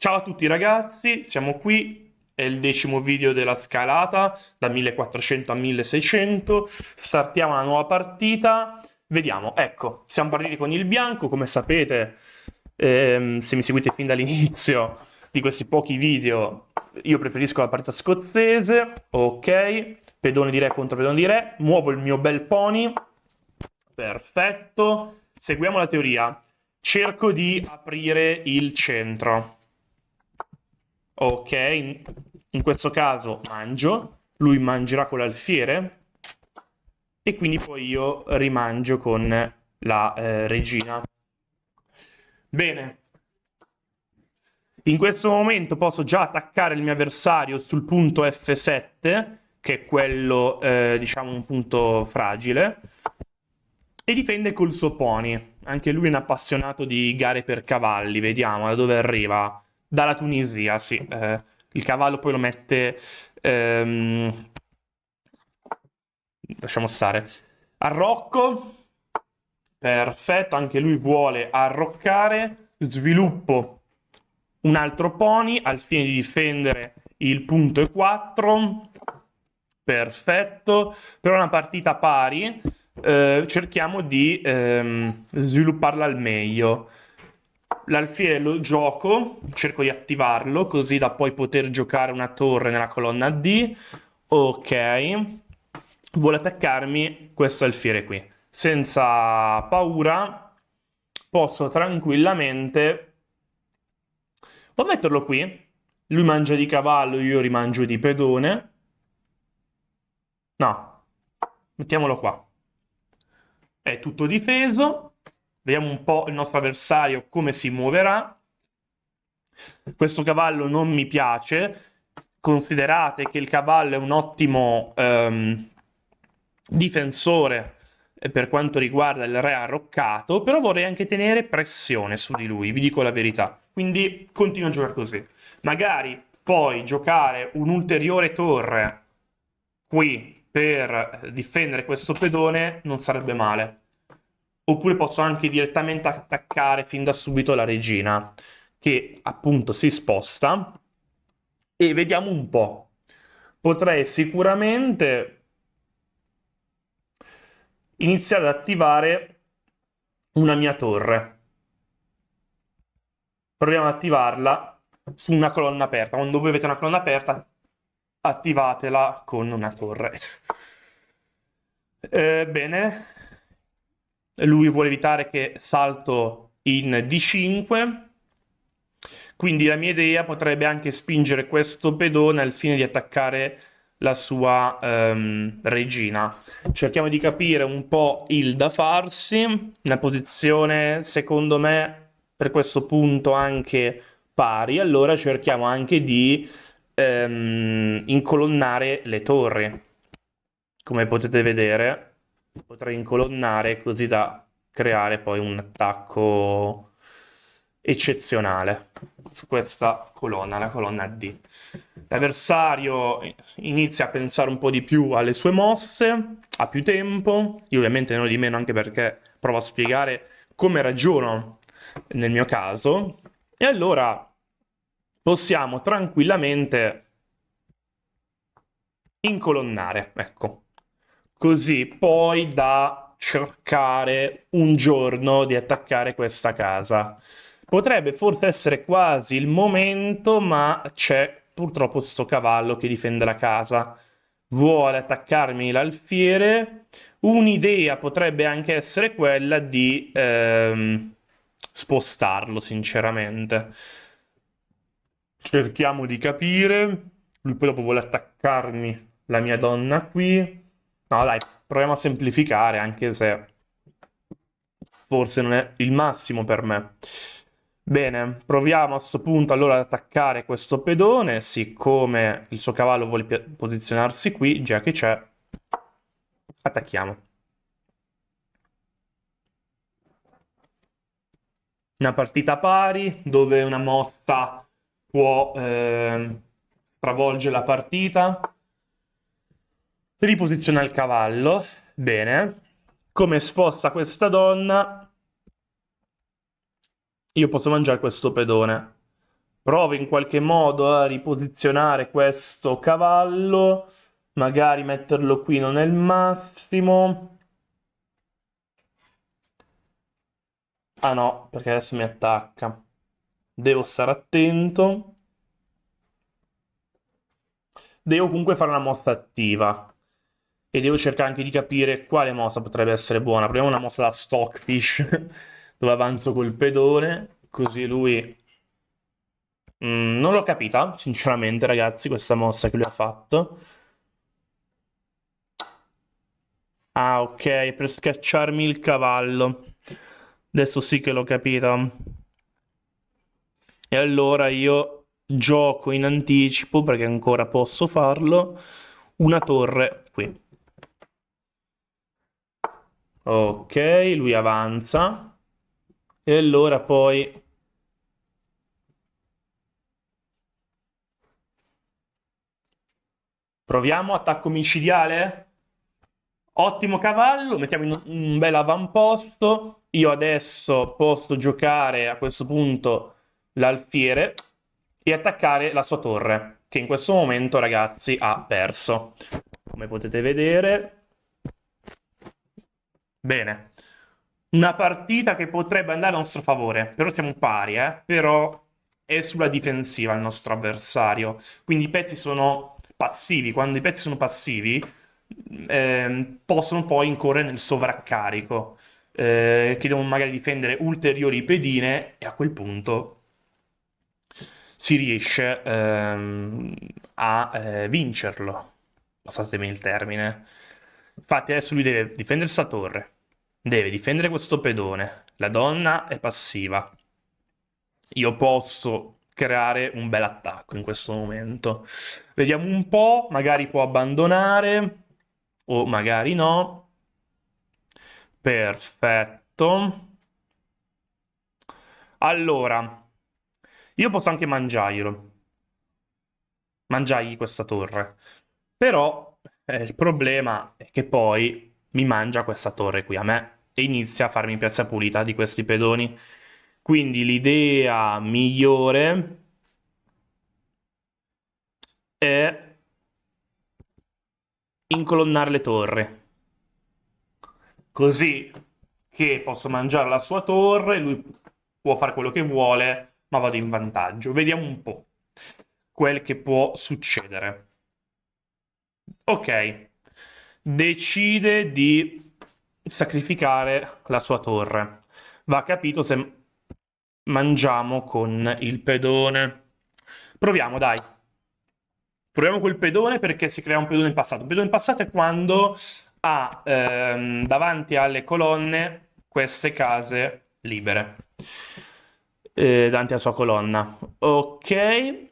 Ciao a tutti ragazzi, siamo qui, è il 10° video della scalata, da 1400 a 1600, startiamo una nuova partita, vediamo, ecco, siamo partiti con il bianco, come sapete, se mi seguite fin dall'inizio di questi pochi video, io preferisco la partita scozzese, ok, pedone di re contro pedone di re, muovo il mio bel pony, perfetto, seguiamo la teoria, cerco di aprire il centro. Ok, in questo caso mangio, lui mangerà con l'alfiere e quindi poi io rimangio con la regina. Bene, in questo momento posso già attaccare il mio avversario sul punto F7, che è quello, diciamo, un punto fragile, e difende col suo pony. Anche lui è un appassionato di gare per cavalli, vediamo da dove arriva. Dalla Tunisia, sì. Il cavallo poi lo mette... lasciamo stare. Arrocco. Perfetto, anche lui vuole arroccare. Sviluppo un altro pony al fine di difendere il punto E4. Perfetto. Per una partita pari cerchiamo di svilupparla al meglio. L'alfiere lo gioco, cerco di attivarlo così da poi poter giocare una torre nella colonna D. Ok, vuole attaccarmi questo alfiere qui. Senza paura posso tranquillamente... Può metterlo qui. Lui mangia di cavallo, io rimangio di pedone. No, mettiamolo qua. È tutto difeso. Vediamo un po' il nostro avversario come si muoverà. Questo cavallo non mi piace. Considerate che il cavallo è un ottimo difensore per quanto riguarda il re arroccato, però vorrei anche tenere pressione su di lui, vi dico la verità. Quindi continuo a giocare così. Magari poi giocare un'ulteriore torre qui per difendere questo pedone non sarebbe male. Oppure posso anche direttamente attaccare fin da subito la regina, che appunto si sposta. E vediamo un po'. Potrei sicuramente iniziare ad attivare una mia torre. Proviamo ad attivarla su una colonna aperta. Quando voi avete una colonna aperta, attivatela con una torre. Bene. Lui vuole evitare che salto in D5. Quindi la mia idea potrebbe anche spingere questo pedone al fine di attaccare la sua regina. Cerchiamo di capire un po' il da farsi. Una posizione, secondo me, per questo punto anche pari. Allora cerchiamo anche di incolonnare le torri. Come potete vedere, potrei incolonnare così da creare poi un attacco eccezionale su questa colonna, la colonna D. L'avversario inizia a pensare un po' di più alle sue mosse, ha più tempo, io ovviamente non di meno anche perché provo a spiegare come ragiono nel mio caso, e allora possiamo tranquillamente incolonnare, ecco, così poi da cercare un giorno di attaccare questa casa. Potrebbe forse essere quasi il momento, ma c'è purtroppo sto cavallo che difende la casa. Vuole attaccarmi l'alfiere. Un'idea potrebbe anche essere quella di spostarlo, sinceramente. Cerchiamo di capire. Lui poi dopo vuole attaccarmi la mia donna qui. No, dai, proviamo a semplificare, anche se forse non è il massimo per me. Bene, proviamo a questo punto allora ad attaccare questo pedone, siccome il suo cavallo vuole posizionarsi qui, già che c'è, attacchiamo. Una partita pari, dove una mossa può stravolgere la partita. Riposiziona il cavallo. Bene. Come sposta questa donna, io posso mangiare questo pedone. Provo in qualche modo a riposizionare questo cavallo, magari metterlo qui non è il massimo. Ah no, perché adesso mi attacca. Devo stare attento. Devo comunque fare una mossa attiva. E devo cercare anche di capire quale mossa potrebbe essere buona. Proviamo una mossa da Stockfish, dove avanzo col pedone, così lui... non l'ho capita, sinceramente, ragazzi, questa mossa che lui ha fatto. Ah, ok, per schiacciarmi il cavallo. Adesso sì che l'ho capita. E allora io gioco in anticipo, perché ancora posso farlo, una torre qui. Ok, lui avanza. E allora poi... Proviamo attacco micidiale? Ottimo cavallo, mettiamo in un bel avamposto. Io adesso posso giocare a questo punto l'alfiere e attaccare la sua torre, che in questo momento, ragazzi, ha perso. Come potete vedere. Bene. Una partita che potrebbe andare a nostro favore, però siamo pari, Però è sulla difensiva il nostro avversario. Quindi i pezzi sono passivi. Quando i pezzi sono passivi, possono poi incorrere nel sovraccarico, che devono magari difendere ulteriori pedine e a quel punto si riesce a vincerlo. Passatemi il termine. Infatti adesso lui deve difendere sta torre, deve difendere questo pedone. La donna è passiva. Io posso creare un bel attacco in questo momento. Vediamo un po', magari può abbandonare o magari no. Perfetto. Allora, io posso anche mangiargli questa torre. Però il problema è che poi mi mangia questa torre qui a me e inizia a farmi piazza pulita di questi pedoni. Quindi l'idea migliore è incolonnare le torri. Così che posso mangiare la sua torre, lui può fare quello che vuole, ma vado in vantaggio. Vediamo un po' quel che può succedere. Ok, decide di sacrificare la sua torre. Va capito se mangiamo con il pedone. Proviamo, dai. Proviamo col pedone perché si crea un pedone in passato. Un pedone in passato è quando ha davanti alle colonne queste case libere. Davanti alla sua colonna. Ok.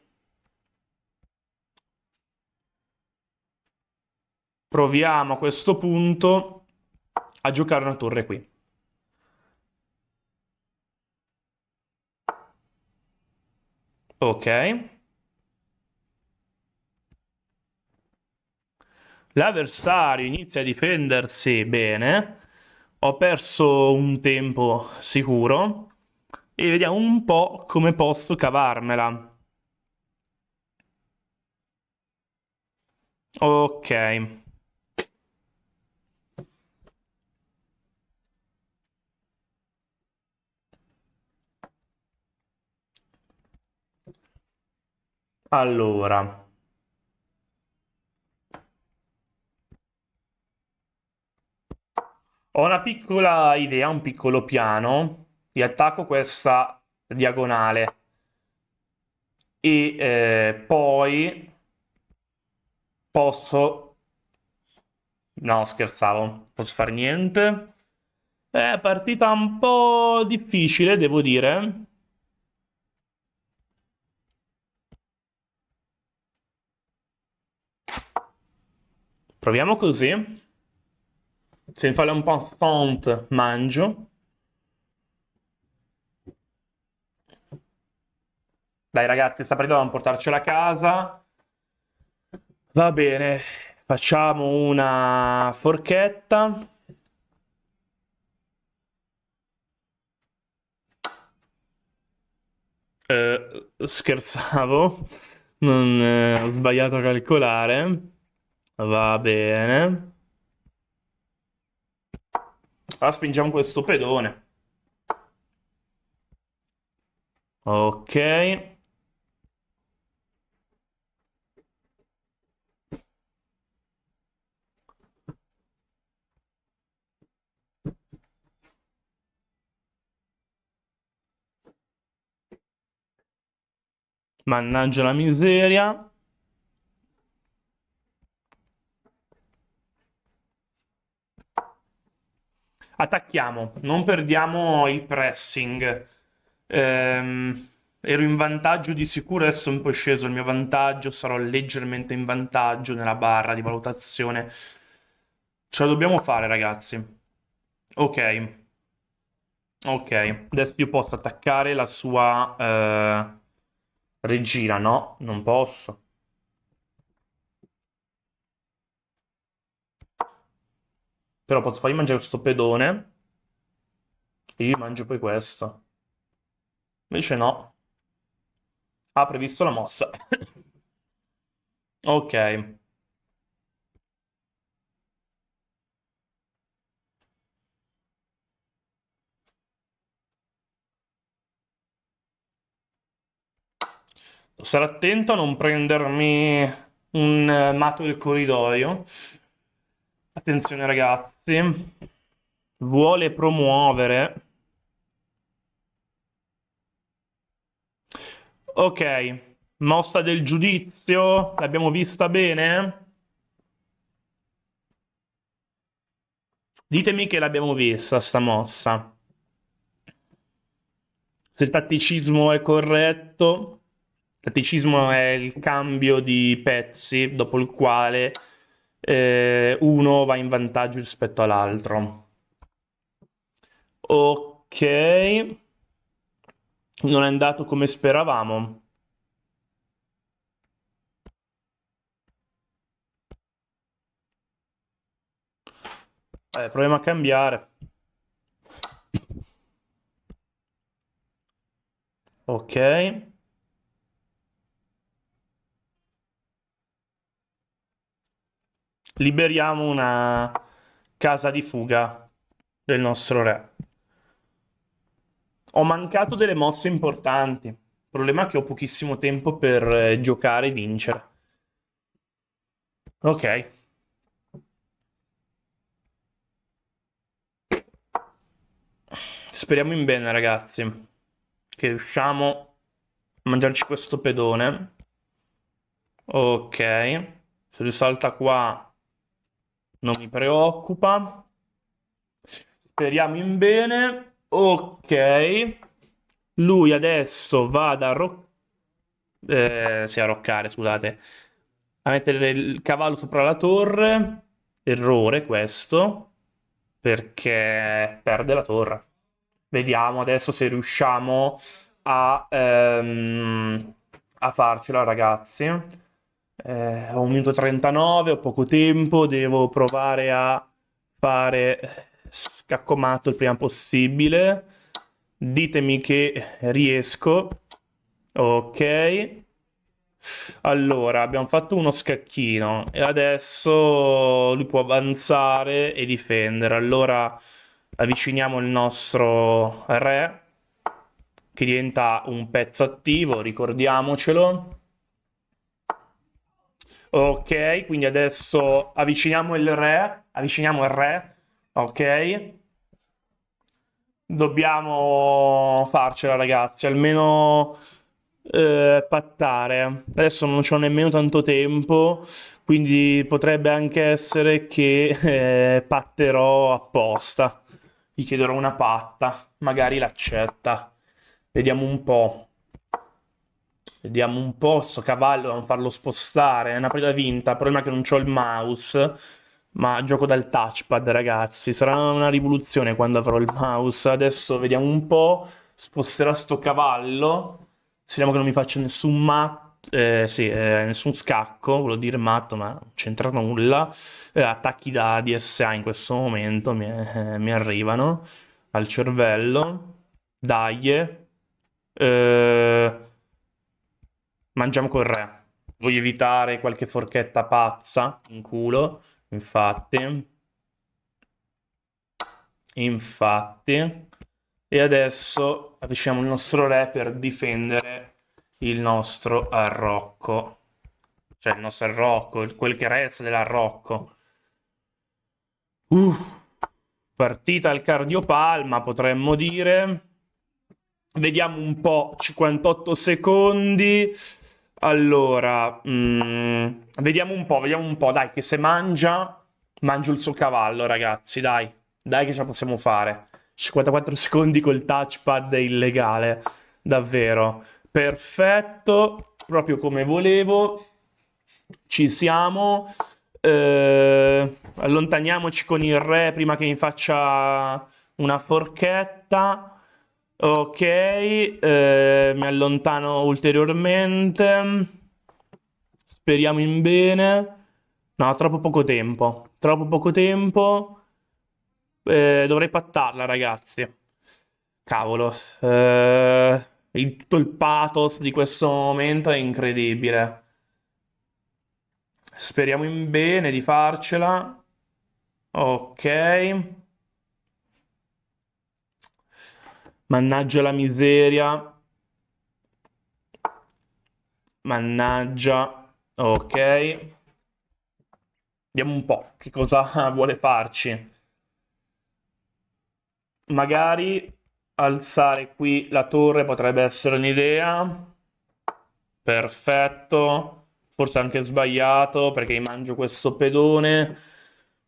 Proviamo a questo punto a giocare una torre qui. Ok. L'avversario inizia a difendersi bene. Ho perso un tempo sicuro. E vediamo un po' come posso cavarmela. Ok. Allora. Ho una piccola idea, un piccolo piano di attacco questa diagonale. E poi posso... No, scherzavo. Posso fare niente. È partita un po' difficile, devo dire. Proviamo così. Se mi fa un po' font, mangio. Dai ragazzi, sta partita dobbiamo portarcela a casa. Va bene, facciamo una forchetta. Scherzavo, non, ho sbagliato a calcolare. Va bene. Allora spingiamo questo pedone. Ok. Mannaggia la miseria. Attacchiamo, non perdiamo il pressing. Ero in vantaggio di sicuro, adesso è un po' sceso il mio vantaggio, sarò leggermente in vantaggio nella barra di valutazione. Ce la dobbiamo fare, ragazzi. Ok, ok. Adesso io posso attaccare la sua regina, no? Non posso. Però posso fargli mangiare questo pedone e io mangio poi questo. Invece no. Ha previsto la mossa. Ok. Stare attento a non prendermi un matto del corridoio. Attenzione ragazzi. Vuole promuovere. Ok. Mossa del giudizio. L'abbiamo vista bene? Ditemi che l'abbiamo vista sta mossa. Se il tatticismo è corretto. Tatticismo è il cambio di pezzi dopo il quale uno va in vantaggio rispetto all'altro. Ok, non è andato come speravamo. Proviamo a cambiare. Ok, liberiamo una casa di fuga del nostro re. Ho mancato delle mosse importanti. Il problema è che ho pochissimo tempo per giocare e vincere. Ok. Speriamo in bene, ragazzi. Che riusciamo a mangiarci questo pedone. Ok. Se risalta qua non mi preoccupa. Speriamo in bene. Ok. Lui adesso va ad sì, arroccare, scusate. A mettere il cavallo sopra la torre. Errore questo. Perché perde la torre. Vediamo adesso se riusciamo a farcela, ragazzi. Ho 1 minuto e 39, ho poco tempo, devo provare a fare scaccomatto il prima possibile. Ditemi che riesco. Ok. Allora, abbiamo fatto uno scacchino e adesso lui può avanzare e difendere. Allora avviciniamo il nostro re, che diventa un pezzo attivo, ricordiamocelo. Ok, quindi adesso avviciniamo il re, ok? Dobbiamo farcela, ragazzi, almeno pattare. Adesso non c'ho nemmeno tanto tempo, quindi potrebbe anche essere che patterò apposta. Gli chiederò una patta, magari l'accetta. Vediamo un po'. Vediamo un po', sto cavallo, dobbiamo farlo spostare. È una partita vinta. Il problema è che non c'ho il mouse. Ma gioco dal touchpad, ragazzi. Sarà una rivoluzione quando avrò il mouse. Adesso vediamo un po'. Sposterò sto cavallo. Speriamo che non mi faccia nessun matto. Sì, nessun scacco. Volevo dire matto, ma non c'entra nulla. Attacchi da DSA in questo momento mi arrivano al cervello. Dai. Eh, mangiamo col re. Voglio evitare qualche forchetta pazza in culo. Infatti. Infatti. E adesso avviciniamo il nostro re per difendere il nostro arrocco. Cioè il nostro arrocco, quel che resta dell'arrocco. Partita al cardiopalma, potremmo dire. Vediamo un po', 58 secondi. Allora, vediamo un po', dai, che se mangio il suo cavallo, ragazzi, dai. Dai che ce la possiamo fare. 54 secondi col touchpad è illegale, davvero. Perfetto, proprio come volevo. Ci siamo. Allontaniamoci con il re prima che mi faccia una forchetta. Ok, mi allontano ulteriormente. Speriamo in bene. No, troppo poco tempo. Troppo poco tempo. Dovrei pattarla, ragazzi. Cavolo. Tutto il pathos di questo momento è incredibile. Speriamo in bene di farcela. Ok. Mannaggia la miseria. Mannaggia. Ok. Vediamo un po' che cosa vuole farci. Magari alzare qui la torre potrebbe essere un'idea. Perfetto. Forse anche sbagliato perché mi mangio questo pedone.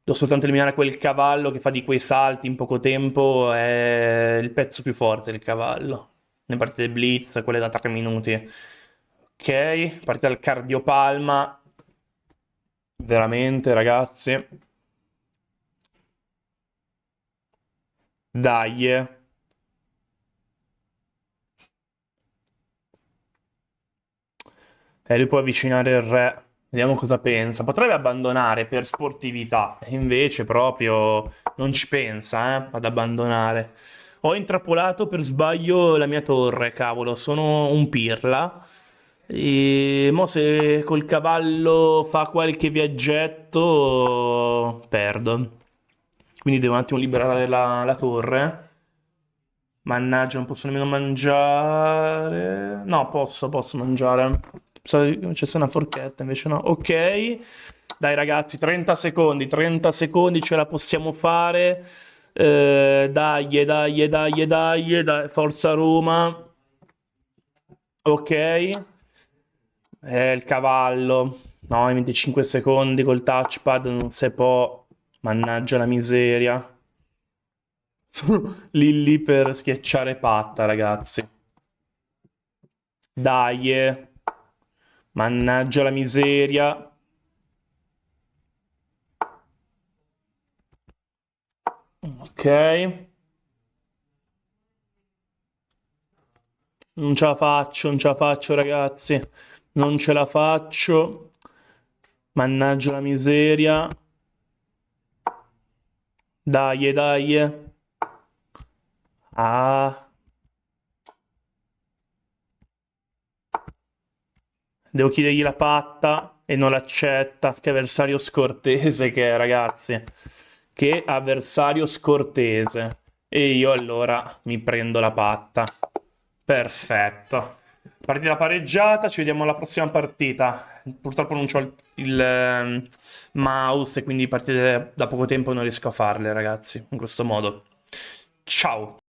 Devo soltanto eliminare quel cavallo che fa di quei salti in poco tempo. È il pezzo più forte del cavallo. Ne partite blitz, quelle da 3 minuti. Ok, partita al cardiopalma. Veramente, ragazzi. Dai. Lui può avvicinare il re. Vediamo cosa pensa. Potrebbe abbandonare per sportività. E invece proprio non ci pensa, ad abbandonare. Ho intrappolato per sbaglio la mia torre, cavolo. Sono un pirla. E mo se col cavallo fa qualche viaggetto, perdo. Quindi devo un attimo liberare la torre. Mannaggia, non posso nemmeno mangiare. No, posso mangiare. Pensavo che c'è una forchetta, invece no. Ok. Dai ragazzi, 30 secondi ce la possiamo fare. Dai. Forza Roma. Ok. Il cavallo. No, in 25 secondi col touchpad non si può. Mannaggia la miseria. Lì per schiacciare patta, ragazzi. Dai. Mannaggia la miseria. Ok. Non ce la faccio, ragazzi. Non ce la faccio. Mannaggia la miseria. Dai. Ah. Devo chiedergli la patta e non l'accetta. Che avversario scortese che è, ragazzi. Che avversario scortese. E io allora mi prendo la patta. Perfetto. Partita pareggiata, ci vediamo alla prossima partita. Purtroppo non ho il mouse e quindi partite da poco tempo non riesco a farle, ragazzi, in questo modo. Ciao.